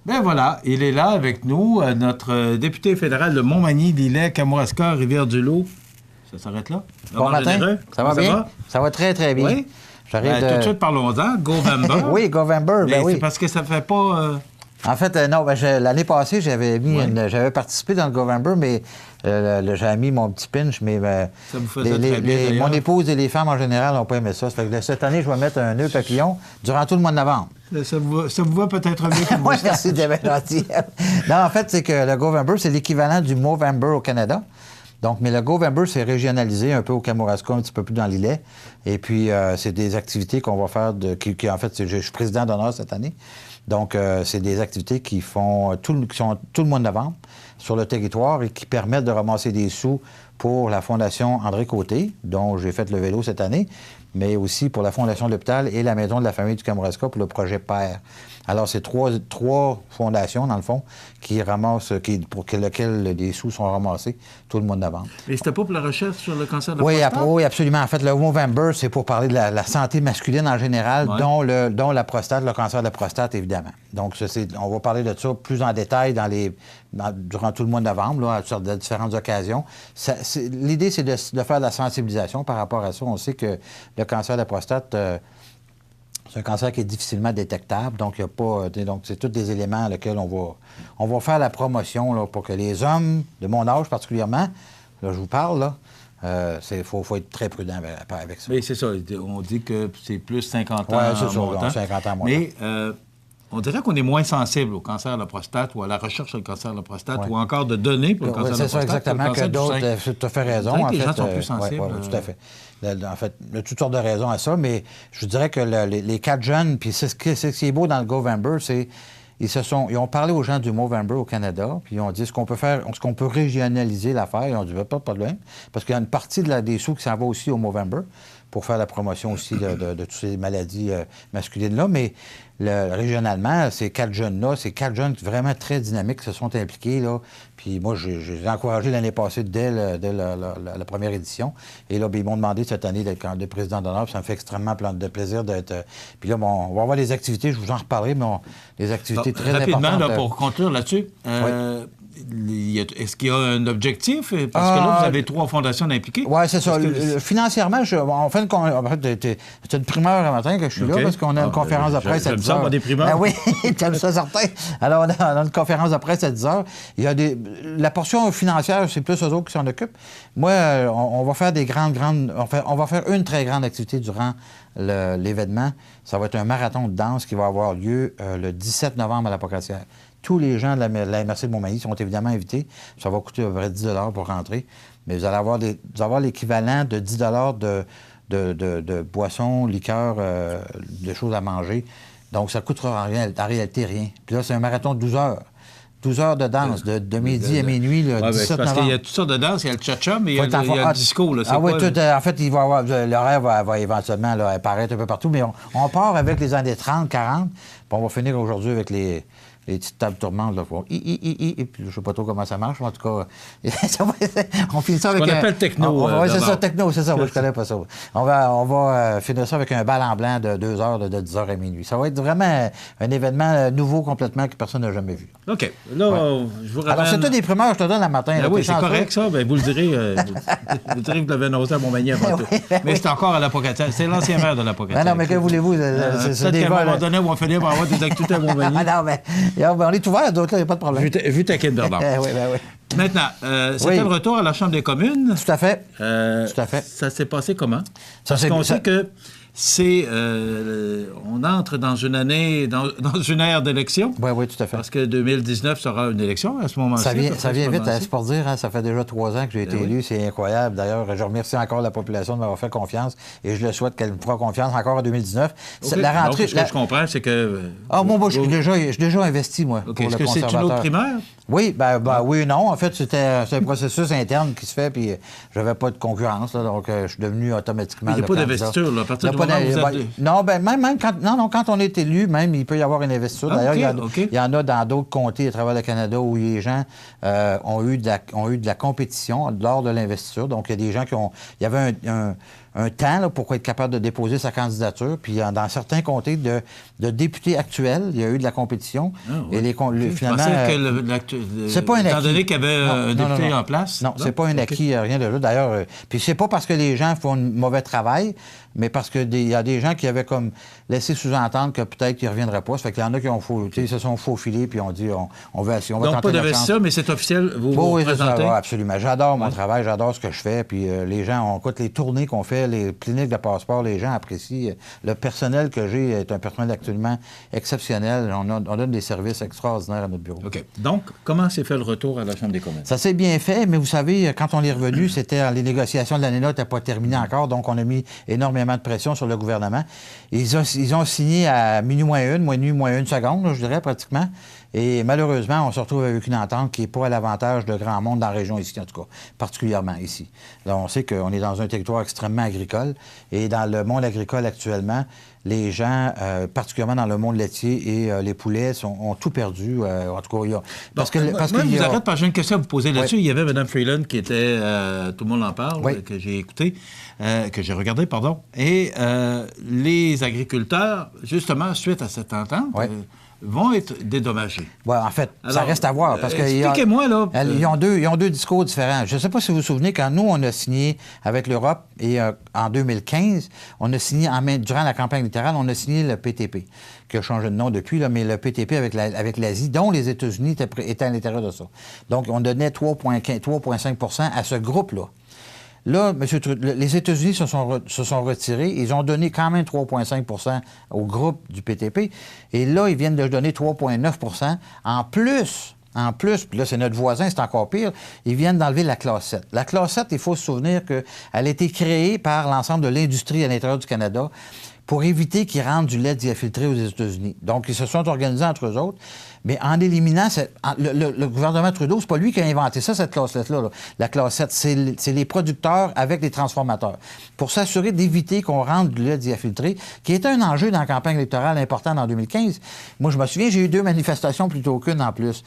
Ben voilà, il est là avec nous, notre député fédéral de Montmagny, Lillet, Kamouraska, Rivière-du-Loup. Ça s'arrête là? Bon matin. Ça va bien? Ça va très, très bien. Oui? J'arrive Tout de suite, parlons-en. Govember. Oui, Govember, ben oui. C'est parce que ça fait pas... En fait, non, l'année passée, j'avais participé dans le Govember, mais j'avais mis mon petit pinch, mais ça vous faisait très bien, mon épouse et les femmes en général n'ont pas aimé ça. Ça fait que cette année, je vais mettre un nœud papillon durant tout le mois de novembre. Ça vous va peut-être mieux que moi. Oui, merci, t'es bien gentil. Non, en fait, c'est que le Govember, c'est l'équivalent du Movember au Canada. Donc, mais le Govember, c'est régionalisé un peu au Kamouraska, un petit peu plus dans l'îlet. Et puis, c'est des activités qu'on va faire, en fait, je suis président d'honneur cette année. Donc, c'est des activités qui sont tout le mois de novembre sur le territoire et qui permettent de ramasser des sous pour la Fondation André Côté, dont j'ai fait le vélo cette année, mais aussi pour la Fondation de l'Hôpital et la Maison de la famille du Kamouraska pour le projet PER. Alors, c'est trois fondations, dans le fond, qui ramassent, pour lesquelles les sous sont ramassés tout le mois de novembre. Et c'était pas pour la recherche sur le cancer de la prostate? Oui, absolument. En fait, le Movember, c'est pour parler de la santé masculine en général, ouais, dont la prostate, le cancer de la prostate, évidemment. Donc, on va parler de ça plus en détail durant tout le mois de novembre, là, sur de différentes occasions. L'idée, c'est de faire de la sensibilisation par rapport à ça. On sait que le cancer de la prostate... c'est un cancer qui est difficilement détectable, donc il y a pas. Donc, c'est tous des éléments lesquels on va faire la promotion là, pour que les hommes, de mon âge particulièrement, là, je vous parle, là, faut être très prudent avec ça. Mais c'est ça, on dit que c'est plus 50 ans. Oui, c'est ça, donc 50 ans moins. Mais on dirait qu'on est moins sensible au cancer de la prostate ou à la recherche sur le cancer de la prostate ou encore de données pour le cancer de la prostate. C'est ça, exactement, que d'autres. Tu as fait raison. En fait, les gens sont plus sensibles. Oui, tout à fait. En fait, il y a toutes sortes de raisons à ça, mais je dirais que les 4 jeunes, puis c'est ce qui est beau dans le Govember, c'est ils ont parlé aux gens du Movember au Canada, puis ils ont dit est-ce qu'on peut régionaliser l'affaire. Ils ont dit pas de problème, parce qu'il y a une partie des sous qui s'en va aussi au Movember pour faire la promotion aussi de toutes ces maladies masculines-là, mais régionalement, ces 4 jeunes-là, ces 4 jeunes vraiment très dynamiques qui se sont impliqués, là. Puis moi, je les ai encouragés l'année passée dès la première édition. Et là, bien, ils m'ont demandé cette année d'être président d'honneur. Ça me fait extrêmement de plaisir d'être... Puis là, on va avoir des activités, je vous en reparlerai, mais des activités très importantes. Rapidement, là, pour conclure là-dessus, est-ce qu'il y a un objectif? Parce que là, vous avez 3 fondations impliquées. Oui, c'est ça. Financièrement, en fait, c'est une primeur un matin que je suis là, parce qu'on a une conférence de presse à 10 heures. Des primeurs. Ben oui, j'aime ça, certain. Alors, on a une conférence de presse à 10 heures. La portion financière, c'est plus eux autres qui s'en occupent. Moi, on va faire on va faire une très grande activité durant l'événement. Ça va être un marathon de danse qui va avoir lieu le 17 novembre à la Pocatière. Tous les gens de la MRC de Montmagny sont évidemment invités. Ça va coûter à peu près 10 $ pour rentrer. Mais vous allez avoir l'équivalent de 10 $ de boissons, liqueurs, de choses à manger. Donc, ça ne coûtera en réalité rien. Puis là, c'est un marathon de 12 heures. 12 heures de danse, de midi à minuit, le 17 novembre. Parce qu'il y a toutes sortes de danses. Il y a le cha-cha, mais il y a le disco. Là, oui, en fait, l'horaire va éventuellement apparaître un peu partout. Mais on part avec les années 30, 40. Puis on va finir aujourd'hui avec les petites tables tournantes, là, et puis je sais pas trop comment ça marche, mais en tout cas, on finit ça avec ce qu'on appelle techno. Oui, c'est ça, techno, c'est ça, moi, je connais pas ça. On va finir ça avec un bal en blanc de 2 heures, de 10 heures à minuit. Ça va être vraiment un événement nouveau complètement que personne n'a jamais vu. OK. Là, je vous ramène... Alors, c'est tout des primeurs, je te donne le matin. Oui, c'est correct, ça. Bien, vous le direz. Vous direz que vous l'avez annoncé à Montmagny avant tout. Mais c'est encore à la Pocatière. C'est l'ancien maire de la Pocatière. Non, mais que voulez-vous? Peut-être qu'à un moment donné, on va finir par avoir des activités à Montmagny. Non, mais on est ouvert, d'autres, il n'y a pas de problème. Vu ta quête, Bernard. Oui. Maintenant, c'était le retour à la Chambre des communes. Tout à fait. Tout à fait. Ça s'est passé comment? Parce qu'on sait que on entre dans une année, dans une ère d'élection. Oui, tout à fait. Parce que 2019 sera une élection à ce moment-ci. Ça vient vite, c'est pour dire, hein, ça fait déjà 3 ans que j'ai été élu, c'est incroyable. D'ailleurs, je remercie encore la population de m'avoir fait confiance et je le souhaite qu'elle me fera confiance encore en 2019. Okay. La rentrée, donc, ce que je comprends, c'est que... moi, je suis déjà investi, moi, pour le conservateur. Est-ce que c'est une autre primaire? Oui, oui, non. En fait, c'est un processus interne qui se fait, puis je n'avais pas de concurrence, là, donc je suis devenu automatiquement... Il n'y a pas d'investiture, là, à partir du moment où vous êtes... Non, même quand on est élu, même, il peut y avoir une investiture. D'ailleurs, il y en a dans d'autres comtés à travers le Canada où les gens ont eu de la compétition lors de l'investiture. Donc, il y a des gens qui ont... Il y avait un temps là, pour être capable de déposer sa candidature. Puis dans certains comtés de députés actuels, il y a eu de la compétition. Oui. Et finalement... c'est pas un acquis. Étant donné qu'il y avait un député en place? Non, c'est pas un acquis, rien de là. D'ailleurs, puis c'est pas parce que les gens font un mauvais travail, mais parce qu'il y a des gens qui avaient comme laissé sous-entendre que peut-être qu'ils ne reviendraient pas. Ça fait qu'il y en a qui se sont faufilés puis ont dit on va essayer, on va donc, tenter pas d'investisseur, mais c'est officiel, vous présentez? Oui, absolument. J'adore mon travail, j'adore ce que je fais. Puis les gens, on écoute les tournées qu'on fait, les cliniques de passeport, les gens apprécient. Le personnel que j'ai est un personnel actuellement exceptionnel. On donne des services extraordinaires à notre bureau. OK. Donc, comment s'est fait le retour à la Chambre des communes? Ça s'est bien fait, mais vous savez, quand on est revenu, les négociations de l'ANENA n'étaient pas terminées encore, donc on a mis énormément de pression sur le gouvernement. Ils ont signé à minuit moins une seconde, là, je dirais, pratiquement. Et malheureusement, on se retrouve avec une entente qui n'est pas à l'avantage de grand monde dans la région ici, en tout cas, particulièrement ici. Là, on sait qu'on est dans un territoire extrêmement agricole. Et dans le monde agricole actuellement, les gens, particulièrement dans le monde laitier et les poulets, ont tout perdu. En tout cas, il y a... Parce que je vous arrête parce que j'ai une question à vous poser là-dessus. Oui. Il y avait Mme Freeland qui était... tout le monde en parle, que j'ai écouté, que j'ai regardé, pardon. Et les agriculteurs, justement, suite à cette entente... vont être dédommagés. Oui, en fait, alors, ça reste à voir. Parce expliquez-moi, là. Ils ont deux discours différents. Je ne sais pas si vous vous souvenez, quand nous, on a signé avec l'Europe, et en 2015, on a signé, durant la campagne électorale, on a signé le PTP, qui a changé de nom depuis, là, mais le PTP avec l'Asie, dont les États-Unis étaient à l'intérieur de ça. Donc, on donnait 3,5 % à ce groupe-là. Là, les États-Unis se sont retirés. Ils ont donné quand même 3,5 % au groupe du PTP. Et là, ils viennent de donner 3,9 % en plus, puis là, c'est notre voisin, c'est encore pire, ils viennent d'enlever la classe 7. La classe 7, il faut se souvenir qu'elle a été créée par l'ensemble de l'industrie à l'intérieur du Canada pour éviter qu'ils rendent du lait diafiltré aux États-Unis. Donc, ils se sont organisés entre eux autres. Mais en éliminant... Le gouvernement Trudeau, c'est pas lui qui a inventé ça, cette classe 7-là. Là. La classe 7, c'est les producteurs avec les transformateurs. Pour s'assurer d'éviter qu'on rende du lait diafiltré, qui était un enjeu dans la campagne électorale importante en 2015. Moi, je me souviens, j'ai eu 2 manifestations plutôt qu'une en plus.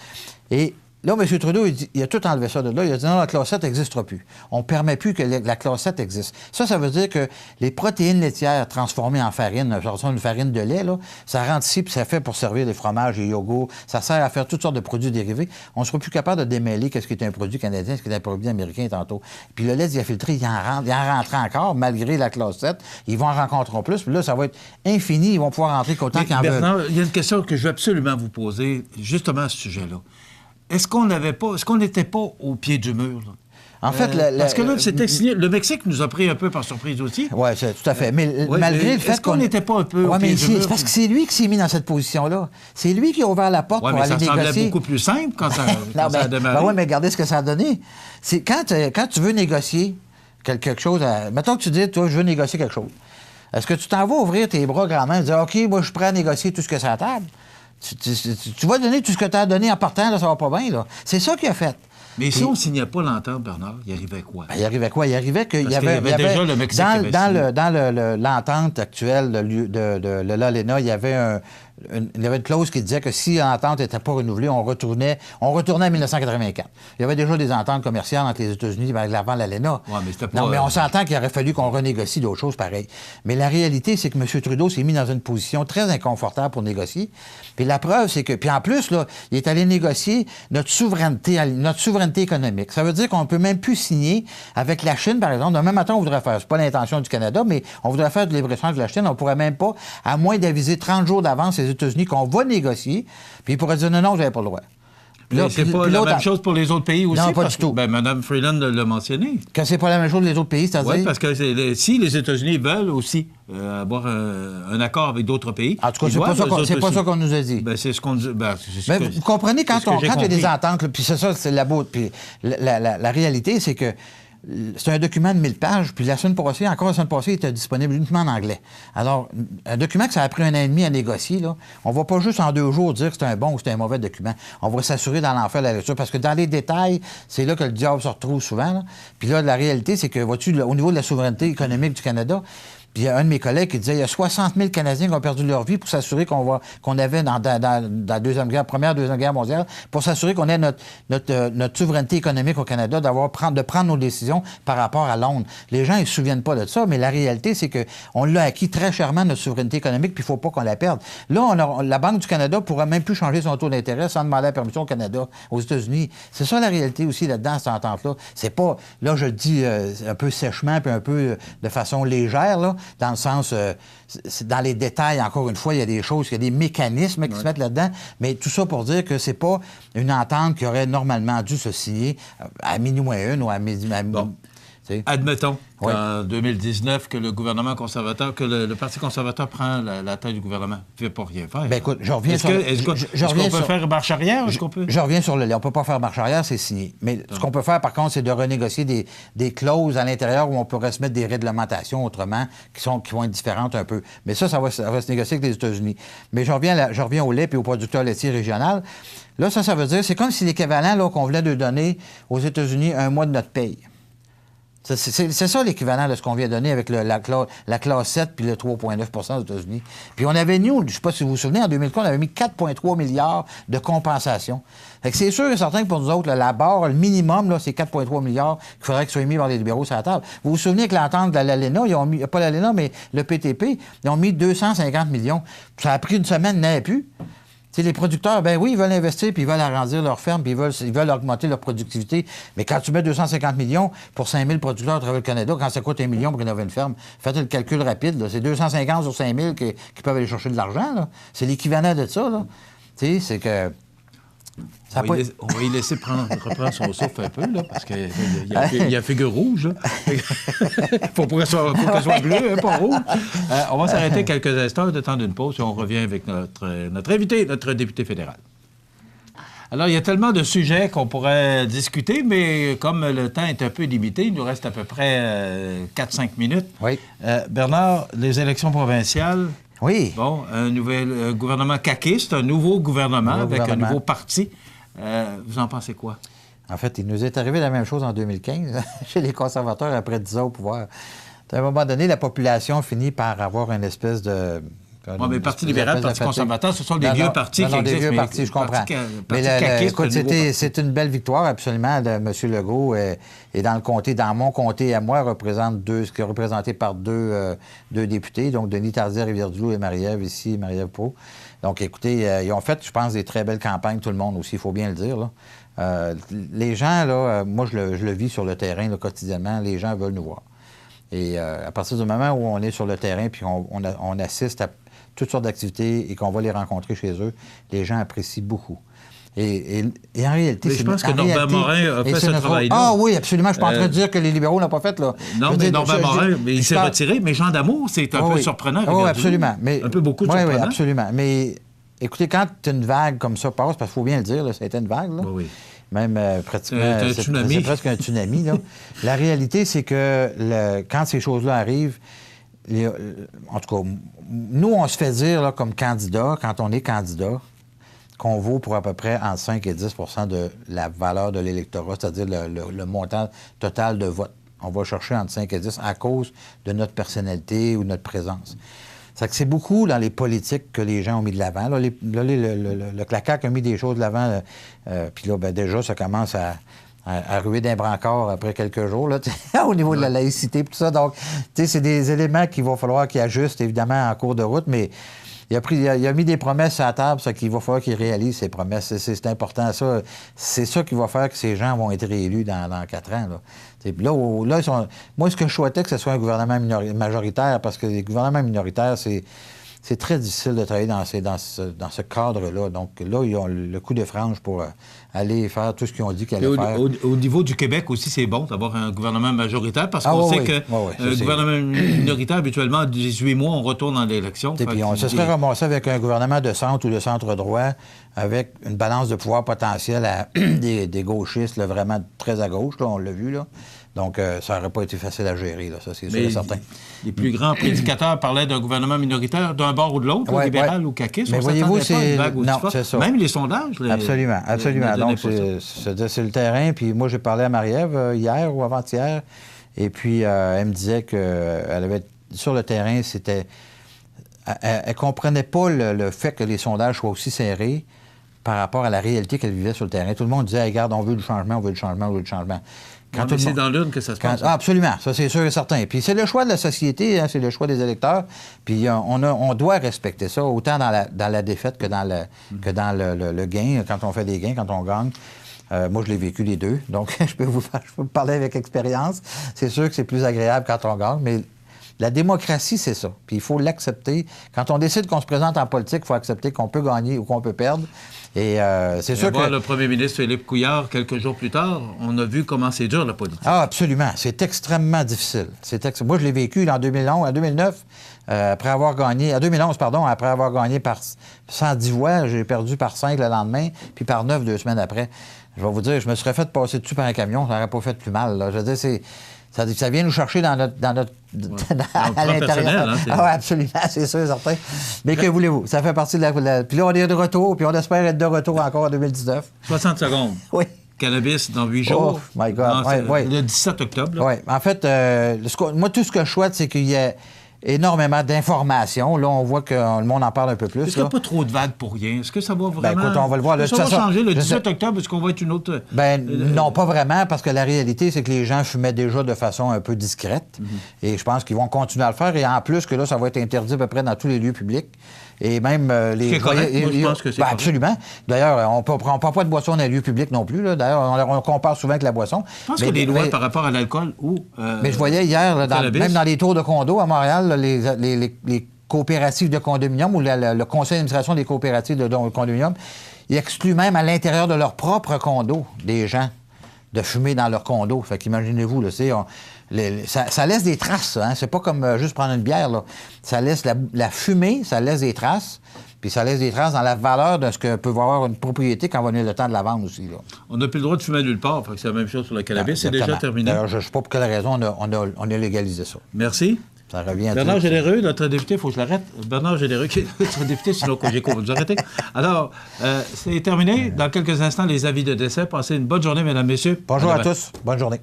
Et là, M. Trudeau, il a tout enlevé ça de là. Il a dit non, la classe 7 n'existera plus. On ne permet plus que la classe 7 existe. Ça veut dire que les protéines laitières transformées en farine, une farine de lait, là, ça rentre ici puis ça fait pour servir les fromages, les yogourts. Ça sert à faire toutes sortes de produits dérivés. On ne sera plus capable de démêler qu'est-ce qui est un produit canadien, ce qui est un produit américain tantôt. Puis le lait diafiltré, il en rentre encore, malgré la classe 7. Ils vont en rencontrer plus. Puis là, ça va être infini. Ils vont pouvoir rentrer qu'autant qu'ils en veulent. Il y a une question que je veux absolument vous poser, justement à ce sujet-là. Est-ce qu'on n'était pas au pied du mur, là? En fait, parce que là, c'était signé. Le Mexique nous a pris un peu par surprise aussi. Oui, tout à fait. Mais malgré le fait est-ce qu'on n'était pas un peu au pied du mur? C'est parce que c'est lui qui s'est mis dans cette position-là. C'est lui qui a ouvert la porte pour aller négocier. Ça semblait beaucoup plus simple quand ça a démarré. Oui, mais regardez ce que ça a donné. C'est quand tu veux négocier quelque chose... Mettons que tu dis, toi, je veux négocier quelque chose. Est-ce que tu t'en vas ouvrir tes bras grand-main et dire, OK, moi, je suis prêt à négocier tout ce que c'est à la table? Tu vas donner tout ce que tu as donné en partant, là, ça va pas bien, là. C'est ça qu'il a fait. Mais si on ne signait pas l'entente, Bernard, il arrivait quoi? Il arrivait quoi? Il arrivait qu'il y avait déjà le Mexique dans l'entente actuelle de l'ALENA, il y avait une clause qui disait que si l'entente n'était pas renouvelée, on retournait en 1984. Il y avait déjà des ententes commerciales entre les États-Unis avant l'ALENA. Ouais, mais c'était pas... Non, mais on s'entend qu'il aurait fallu qu'on renégocie d'autres choses pareilles. Mais la réalité, c'est que M. Trudeau s'est mis dans une position très inconfortable pour négocier. Puis la preuve, c'est que... Puis en plus, là, il est allé négocier notre souveraineté économique. Ça veut dire qu'on ne peut même plus signer avec la Chine, par exemple. Demain matin, on voudrait faire... C'est pas l'intention du Canada, mais on voudrait faire du libre-échange de la Chine. On pourrait même pas, à moins d'aviser 30 jours d'avance les États-Unis qu'on va négocier, puis ils pourraient dire non, vous n'avez pas le droit. Là, c'est pas la même chose pour les autres pays aussi? Non, pas du tout. Ben, Mme Freeland l'a mentionné. Que c'est pas la même chose pour les autres pays, c'est-à-dire? Oui, parce que si les États-Unis veulent aussi avoir un accord avec d'autres pays... En tout cas, c'est pas ça qu'on nous a dit. Ben, c'est ce qu'on dit. Vous comprenez, quand il y a des ententes, puis c'est ça, c'est la beauté. Puis la réalité, c'est que c'est un document de 1000 pages, puis la semaine passée, il était disponible uniquement en anglais. Alors, un document que ça a pris 1 an et demi à négocier, là, on va pas juste en 2 jours dire que c'est un bon ou c'est un mauvais document. On va s'assurer d'en faire la lecture, parce que dans les détails, c'est là que le diable se retrouve souvent. Là. Puis là, la réalité, c'est que, vois-tu, au niveau de la souveraineté économique du Canada, Puis il y a un de mes collègues qui disait il y a 60 000 Canadiens qui ont perdu leur vie pour s'assurer qu'on avait dans la Première, Deuxième Guerre mondiale, pour s'assurer qu'on ait notre souveraineté économique au Canada, de prendre nos décisions par rapport à Londres. Les gens, ils ne se souviennent pas de ça, mais la réalité, c'est qu'on l'a acquis très chèrement, notre souveraineté économique, puis il ne faut pas qu'on la perde. Là, la Banque du Canada ne pourra même plus changer son taux d'intérêt sans demander la permission au Canada, aux États-Unis. C'est ça la réalité aussi là-dedans, cette entente-là. C'est pas, là, je le dis un peu sèchement, puis un peu de façon légère, là, dans le sens, dans les détails, encore une fois, il y a des choses, il y a des mécanismes qui se mettent là-dedans, mais tout ça pour dire que c'est pas une entente qui aurait normalement dû se signer à -1 ou à midi. Bon. Admettons qu'en 2019, que le gouvernement conservateur, que le Parti conservateur prend la tête du gouvernement. Il ne fait pas rien faire. Bien, écoute, je reviens sur... Est-ce qu'on peut faire marche arrière? Je reviens sur on ne peut pas faire marche arrière, c'est signé. Mais ce qu'on peut faire, par contre, c'est de renégocier des clauses à l'intérieur où on pourrait se mettre des réglementations autrement qui vont être différentes un peu. Mais ça va se négocier avec les États-Unis. Mais je reviens au lait et aux producteurs laitiers régionaux. Là, ça veut dire, c'est comme si l'équivalent qu'on voulait de donner aux États-Unis un mois de notre paye. C'est ça l'équivalent de ce qu'on vient de donner avec la classe 7 puis le 3,9 aux États-Unis. Puis on avait mis, je ne sais pas si vous vous souvenez, en 2003, on avait mis 4,3 milliards de compensation. Fait que c'est sûr et certain que pour nous autres, la barre, le minimum, là, c'est 4,3 milliards qu'il faudrait que soit mis par les libéraux sur la table. Vous vous souvenez que l'entente de l'ALENA, ils ont mis, pas l'ALENA, mais le PTP, ils ont mis 250 millions. Ça a pris une semaine, il n'y en avait plus. T'sais, les producteurs, ben oui, ils veulent investir, puis ils veulent agrandir leur ferme, puis ils veulent augmenter leur productivité. Mais quand tu mets 250 millions pour 5 000 producteurs à travers le Canada, quand ça coûte 1 million pour rénover une ferme, faites le calcul rapide, c'est 250 sur 5 000 qui peuvent aller chercher de l'argent. Là. C'est l'équivalent de ça. Là. C'est que... On va y laisser reprendre son souffle un peu, là, parce qu'il y a figure rouge. Il faut qu'elle soit bleue, hein, pas rouge. On va s'arrêter quelques instants, de temps d'une pause, et on revient avec notre invité, notre député fédéral. Alors, il y a tellement de sujets qu'on pourrait discuter, mais comme le temps est un peu limité, il nous reste à peu près 4-5 minutes. Oui. Bernard, les élections provinciales... Oui. Bon, un nouvel gouvernement caquiste, un nouveau gouvernement un nouveau parti. Vous en pensez quoi? En fait, il nous est arrivé la même chose en 2015, chez les conservateurs, après 10 ans au pouvoir. À un moment donné, la population finit par avoir une espèce de... Oui, mais le Parti libéral, le Parti conservateur, ce sont des vieux partis qui existent. Des vieux partis, je comprends. Écoute, c'est une belle victoire, absolument, de M. Legault. Et dans mon comté à moi, ce qui est représenté par deux députés, donc Denis Tardieu, Rivière-du-Loup et Marie-Ève, ici, Marie-Ève Proulx. Donc, écoutez, ils ont fait, je pense, des très belles campagnes, tout le monde aussi, il faut bien le dire. Là. Les gens, là, moi, je le vis sur le terrain là, quotidiennement, les gens veulent nous voir. Et à partir du moment où on est sur le terrain puis on assiste à toutes sortes d'activités et qu'on va les rencontrer chez eux, les gens apprécient beaucoup. Et en réalité... Mais je pense que Norbert Morin a fait ce travail-là. Ah oui, absolument. Je ne suis pas en train de dire que les libéraux l'ont pas fait, là. Non, mais Norbert Morin, il s'est retiré. Mais Jean Damour, c'est un peu surprenant. Oui, absolument. Un peu beaucoup surprenant. Oui, absolument. Mais écoutez, quand une vague comme ça passe, parce qu'il faut bien le dire, là, ça a été une vague, là. Oui. Même pratiquement... C'est presque un tsunami, là. La réalité, c'est que quand ces choses-là arrivent, en tout cas, nous, on se fait dire, là, comme candidat, quand on est candidat, qu'on vaut pour à peu près entre 5 et 10 de la valeur de l'électorat, c'est-à-dire le montant total de vote. On va chercher entre 5 et 10 à cause de notre personnalité ou notre présence. C'est beaucoup dans les politiques que les gens ont mis de l'avant. Là, le CAQ a mis des choses de l'avant, puis là, ben, déjà, ça commence à ruer d'un brancard après quelques jours, là, au niveau de la laïcité et tout ça. Donc, c'est des éléments qu'il va falloir qu'il ajuste, évidemment, en cours de route, mais il a mis des promesses à la table, ça qu'il va falloir qu'il réalise ces promesses. C'est important, ça. C'est ça qui va faire que ces gens vont être réélus dans 4 ans, là. Moi, ce que je souhaitais, que ce soit un gouvernement majoritaire, parce que les gouvernements minoritaires, c'est très difficile de travailler dans ce cadre-là. Donc là, ils ont le coup de frange pour aller faire tout ce qu'ils ont dit qu'ils allaient faire. Au niveau du Québec aussi, c'est bon d'avoir un gouvernement majoritaire, parce qu'on sait qu'un gouvernement minoritaire, habituellement, 18 mois, on retourne dans l'élection. Puis on se serait ramassé avec un gouvernement de centre ou de centre-droit, avec une balance de pouvoir potentielle à des gauchistes, là, vraiment très à gauche, là, on l'a vu, là. Donc, ça n'aurait pas été facile à gérer, là, ça, c'est sûr et certain. Les plus grands prédicateurs parlaient d'un gouvernement minoritaire d'un bord ou de l'autre, libéral ou caquiste. Mais voyez-vous, c'est... Non, c'est ça. Même les sondages. Absolument. Donc, c'est le terrain. Puis moi, j'ai parlé à Marie-Ève hier ou avant-hier, et puis elle me disait qu'elle avait sur le terrain, c'était... Elle ne comprenait pas le fait que les sondages soient aussi serrés par rapport à la réalité qu'elle vivait sur le terrain. Tout le monde disait, hey, regarde, on veut du changement, on veut du changement, on veut du changement. C'est dans l'urne que ça se passe. Absolument, ça c'est sûr et certain. Puis c'est le choix de la société, hein, c'est le choix des électeurs. Puis on doit respecter ça, autant dans la défaite que dans le gain, quand on fait des gains, quand on gagne. Moi, je l'ai vécu les deux, donc je peux vous parler avec expérience. C'est sûr que c'est plus agréable quand on gagne, mais la démocratie, c'est ça. Puis il faut l'accepter. Quand on décide qu'on se présente en politique, il faut accepter qu'on peut gagner ou qu'on peut perdre. Et c'est sûr que... le premier ministre Philippe Couillard, quelques jours plus tard, on a vu comment c'est dur, la politique. Ah, absolument. C'est extrêmement difficile. Moi, je l'ai vécu en 2009, après avoir gagné... En 2011, pardon, après avoir gagné par 110 voix, j'ai perdu par 5 le lendemain, puis par 9 2 semaines après. Je vais vous dire, je me serais fait passer dessus par un camion, ça n'aurait pas fait plus mal, là. Je veux dire, ça vient nous chercher dans notre à l'intérieur. Hein, ah oui, absolument, c'est sûr, certain. Mais que voulez-vous? Ça fait partie de la... Puis là, on est de retour, puis on espère être de retour encore en 2019. 60 secondes. Oui. Cannabis dans 8 jours. Oh, my God. Le 17 octobre. Oui. En fait, moi, tout ce que je souhaite, c'est qu'il y ait énormément d'informations. Là, on voit que le monde en parle un peu plus. Est-ce qu'il n'y a pas trop de vagues pour rien? Est-ce que ça va vraiment... Écoute, on va le voir. Ça va changer le 17 octobre? Est-ce qu'on va être une autre... Non, pas vraiment, parce que la réalité, c'est que les gens fumaient déjà de façon un peu discrète. Et je pense qu'ils vont continuer à le faire. Et en plus, que là, ça va être interdit à peu près dans tous les lieux publics. Et même les... C'est correct. Moi, je pense que c'est correct. Absolument. D'ailleurs, on ne prend pas de boisson dans les lieux publics non plus. Là. D'ailleurs, on compare souvent avec la boisson. Je pense qu'il y a des lois par rapport à l'alcool ou... mais je voyais hier, même dans les tours de condos à Montréal, là, les coopératives de condominium ou le conseil d'administration des coopératives de condominium, ils excluent même à l'intérieur de leur propre condo des gens de fumer dans leur condo. Fait qu'imaginez-vous, là, ça laisse des traces, ça, hein? C'est pas comme juste prendre une bière, là. Ça laisse la fumée, ça laisse des traces, puis ça laisse des traces dans la valeur de ce que peut avoir une propriété quand va venir le temps de la vendre aussi, là. On n'a plus le droit de fumer nulle part, fait que c'est la même chose sur le cannabis, c'est déjà terminé. D'ailleurs, je ne sais pas pour quelle raison on a légalisé ça. Merci. Ça revient à Bernard Généreux, notre député, il faut que je l'arrête. Bernard Généreux, qui est notre député, sinon Cogeco va nous arrêter. Alors, c'est terminé. Dans quelques instants, les avis de décès. Passez une bonne journée, mesdames, messieurs. Bonjour à tous. Bonne journée.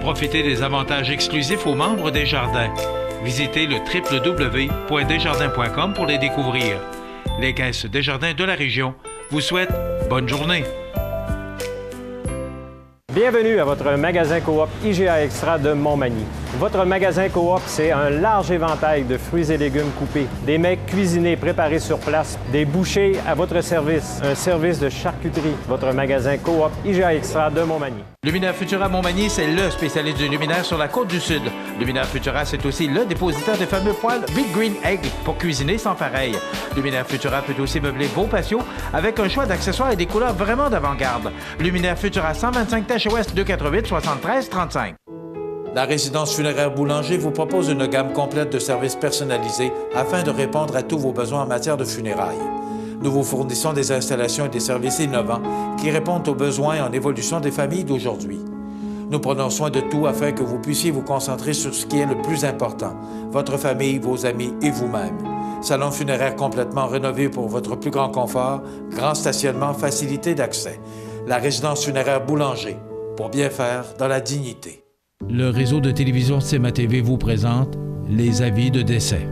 Profitez des avantages exclusifs aux membres des Jardins. Visitez le www.desjardins.com pour les découvrir. Les caisses Desjardins de la région vous souhaitent bonne journée. Bienvenue à votre magasin Coop IGA Extra de Montmagny. Votre magasin Coop, c'est un large éventail de fruits et légumes coupés, des mets cuisinés préparés sur place, des bouchées à votre service, un service de charcuterie. Votre magasin Coop IGA Extra de Montmagny. Luminaire Futura Montmagny, c'est le spécialiste du luminaire sur la côte du Sud. Luminaire Futura, c'est aussi le dépositaire des fameux poêles Big Green Egg pour cuisiner sans pareil. Luminaire Futura peut aussi meubler vos patios avec un choix d'accessoires et des couleurs vraiment d'avant-garde. Luminaire Futura, 125 Tache Ouest, 288 73 35. La résidence funéraire Boulanger vous propose une gamme complète de services personnalisés afin de répondre à tous vos besoins en matière de funérailles. Nous vous fournissons des installations et des services innovants qui répondent aux besoins en évolution des familles d'aujourd'hui. Nous prenons soin de tout afin que vous puissiez vous concentrer sur ce qui est le plus important, votre famille, vos amis et vous-même. Salon funéraire complètement rénové pour votre plus grand confort, grand stationnement, facilité d'accès. La résidence funéraire Boulanger, pour bien faire dans la dignité. Le réseau de télévision CMA TV vous présente les avis de décès.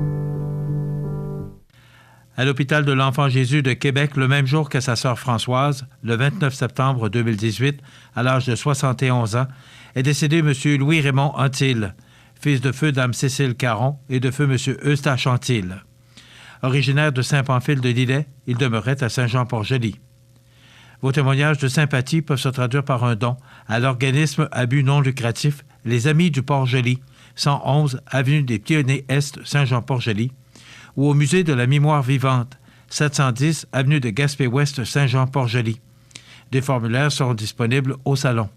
À l'hôpital de l'Enfant Jésus de Québec, le même jour que sa sœur Françoise, le 29 septembre 2018, à l'âge de 71 ans, est décédé M. Louis-Raymond Antil, fils de feu Dame Cécile Caron et de feu M. Eustache Antil. Originaire de Saint-Pamphile de Lillet, il demeurait à Saint-Jean-Port-Joli. Vos témoignages de sympathie peuvent se traduire par un don à l'organisme à but non lucratif Les Amis du Port-Joli, 111 avenue des Pionniers Est, Saint-Jean-Port-Joli, ou au Musée de la Mémoire vivante, 710 avenue de Gaspé-Ouest, Saint-Jean-Port-Joli. Des formulaires seront disponibles au salon.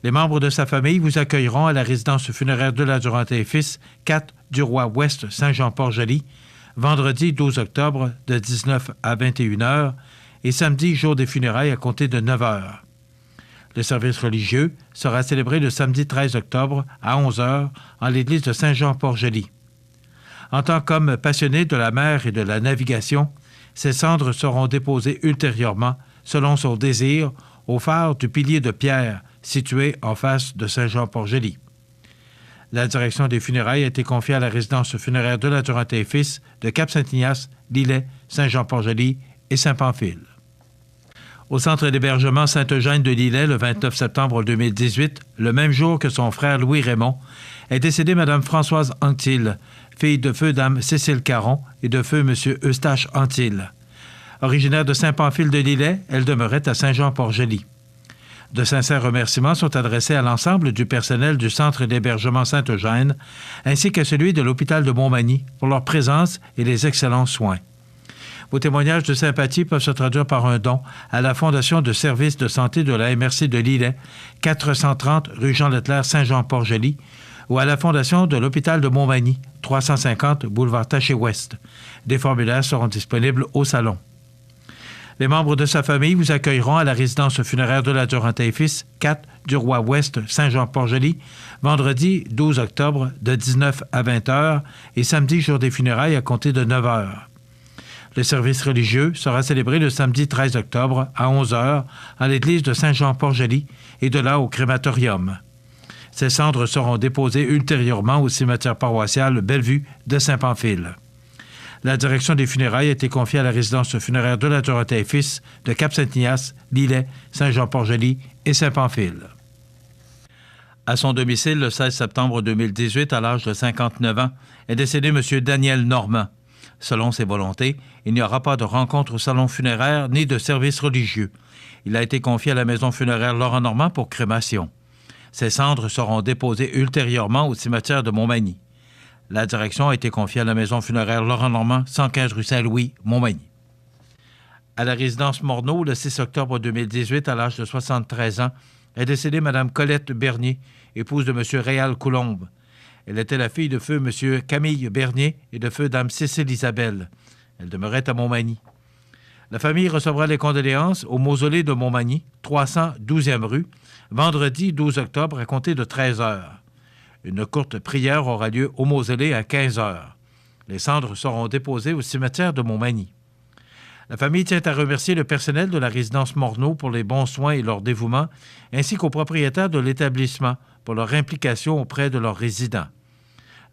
Les membres de sa famille vous accueilleront à la résidence funéraire de la Duranté et Fils, 4 du Roi-Ouest, Saint-Jean-Port-Joli, vendredi 12 octobre de 19 à 21 heures et samedi, jour des funérailles, à compter de 9 heures. Le service religieux sera célébré le samedi 13 octobre à 11 heures en l'église de Saint-Jean-Port-Joli. En tant qu'homme passionné de la mer et de la navigation, ses cendres seront déposées ultérieurement, selon son désir, au phare du Pilier de Pierre, situé en face de Saint-Jean-Port-Joli. La direction des funérailles a été confiée à la résidence funéraire de la Duranté et Fils de Cap-Saint-Ignace, Lillet, Saint-Jean-Port-Joli et Saint-Pamphile. Au centre d'hébergement Sainte-Eugène de Lillet, le 29 septembre 2018, le même jour que son frère Louis-Raymond, est décédée Mme Françoise Anctil, fille de feu Dame Cécile Caron et de feu M. Eustache Anctil. Originaire de Saint-Pamphile de Lillet, elle demeurait à Saint-Jean-Port-Joli. De sincères remerciements sont adressés à l'ensemble du personnel du centre d'hébergement Sainte-Eugène, ainsi qu'à celui de l'hôpital de Montmagny pour leur présence et les excellents soins. Vos témoignages de sympathie peuvent se traduire par un don à la Fondation de services de santé de la MRC de Lillet, 430 rue Jean-Leclerc, Saint-Jean-Port-Joli, ou à la Fondation de l'hôpital de Montmagny, 350 boulevard Taché-Ouest. Des formulaires seront disponibles au salon. Les membres de sa famille vous accueilleront à la résidence funéraire de la Duranté et Fils, 4 du Roi-Ouest, Saint-Jean-Port-Joli, vendredi 12 octobre de 19 à 20 h et samedi, jour des funérailles, à compter de 9 h. Le service religieux sera célébré le samedi 13 octobre à 11 h en l'église de Saint-Jean-Port-Joli et de là au crématorium. Ces cendres seront déposées ultérieurement au cimetière paroissial Bellevue de Saint-Pamphile. La direction des funérailles a été confiée à la résidence funéraire de la Duranté et Fils de Cap-Saint-Ignace, Lillet, Saint-Jean-Port-Joli et Saint-Pamphile. À son domicile, le 16 septembre 2018, à l'âge de 59 ans, est décédé M. Daniel Normand. Selon ses volontés, il n'y aura pas de rencontre au salon funéraire ni de service religieux. Il a été confié à la maison funéraire Laurent Normand pour crémation. Ses cendres seront déposées ultérieurement au cimetière de Montmagny. La direction a été confiée à la maison funéraire Laurent Normand, 115 rue Saint-Louis, Montmagny. À la résidence Morneau, le 6 octobre 2018, à l'âge de 73 ans, est décédée Mme Colette Bernier, épouse de M. Réal Coulombe. Elle était la fille de feu M. Camille Bernier et de feu Dame Cécile Isabelle. Elle demeurait à Montmagny. La famille recevra les condoléances au mausolée de Montmagny, 312e rue, vendredi 12 octobre à compter de 13 h. Une courte prière aura lieu au mausolée à 15 h. Les cendres seront déposées au cimetière de Montmagny. La famille tient à remercier le personnel de la résidence Morneau pour les bons soins et leur dévouement, ainsi qu'aux propriétaires de l'établissement pour leur implication auprès de leurs résidents.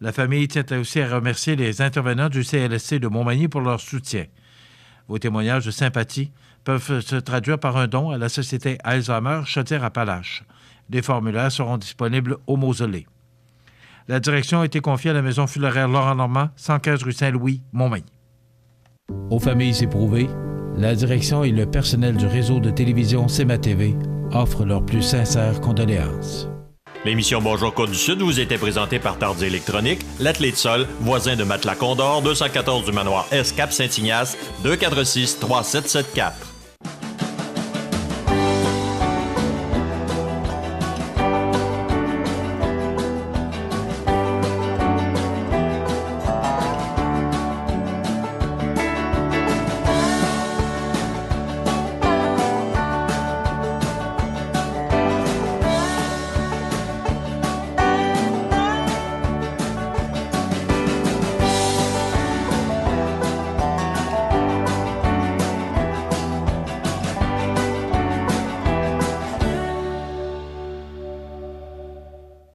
La famille tient aussi à remercier les intervenants du CLSC de Montmagny pour leur soutien. Vos témoignages de sympathie peuvent se traduire par un don à la Société Alzheimer Chaudière-Appalaches. Des formulaires seront disponibles au mausolée. La direction a été confiée à la maison funéraire Laurent Normand, 115 rue Saint-Louis, Montmagny. Aux familles éprouvées, la direction et le personnel du réseau de télévision CMA-TV offrent leurs plus sincères condoléances. L'émission Bonjour Côte-du-Sud vous était présentée par Tardy Électronique, l'atelier de sol, voisin de Matelas Condor, 214 du Manoir S, Cap-Saint-Ignace, 246-3774.